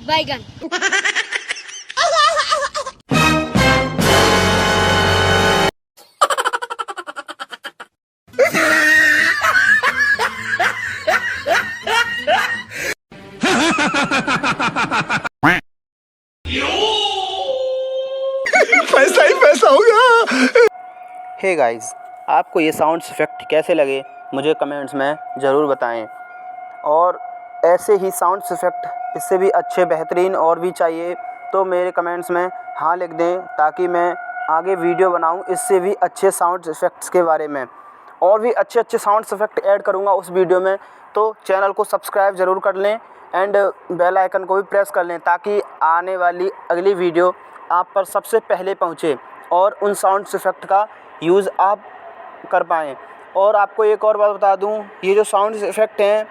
बैगन। पैसा ही पैसा होगा। हे गाइस, आपको ये साउंड इफ़ेक्ट कैसे लगे मुझे कमेंट्स में ज़रूर बताएं। और ऐसे ही साउंड इफ़ेक्ट इससे भी अच्छे बेहतरीन और भी चाहिए तो मेरे कमेंट्स में हाँ लिख दें, ताकि मैं आगे वीडियो बनाऊं इससे भी अच्छे साउंड इफ़ेक्ट्स के बारे में। और भी अच्छे अच्छे साउंड इफ़ेक्ट ऐड करूंगा उस वीडियो में, तो चैनल को सब्सक्राइब ज़रूर कर लें एंड बेल आइकन को भी प्रेस कर लें, ताकि आने वाली अगली वीडियो आप पर सबसे पहले पहुंचे और उन साउंड इफ़ेक्ट का यूज़ आप कर पाएँ। और आपको एक और बात बता दूं, ये जो साउंड इफ़ेक्ट हैं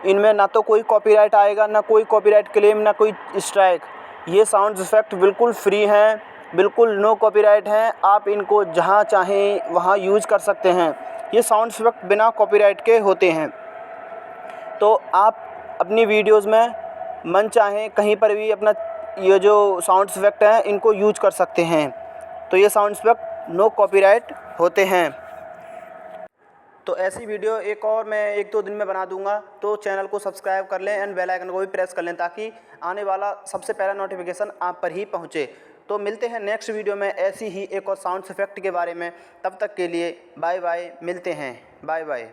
इनमें ना तो कोई कॉपीराइट आएगा, ना कोई कॉपीराइट क्लेम, ना कोई स्ट्राइक। ये साउंड इफ़ेक्ट बिल्कुल फ्री हैं, बिल्कुल नो कॉपीराइट हैं। आप इनको जहाँ चाहें वहाँ यूज़ कर सकते हैं। ये साउंड इफ़ेक्ट बिना कॉपीराइट के होते हैं, तो आप अपनी वीडियोज़ में मन चाहें कहीं पर भी अपना ये जो साउंड इफ़ेक्ट हैं इनको यूज कर सकते हैं। तो ये साउंड इफ़ेक्ट नो कॉपीराइट होते हैं। तो ऐसी वीडियो एक और मैं 1-2 दिन में बना दूंगा, तो चैनल को सब्सक्राइब कर लें एंड बेल आइकन को भी प्रेस कर लें, ताकि आने वाला सबसे पहला नोटिफिकेशन आप पर ही पहुंचे। तो मिलते हैं नेक्स्ट वीडियो में ऐसी ही एक और साउंड इफ़ेक्ट के बारे में। तब तक के लिए बाय बाय, मिलते हैं, बाय बाय।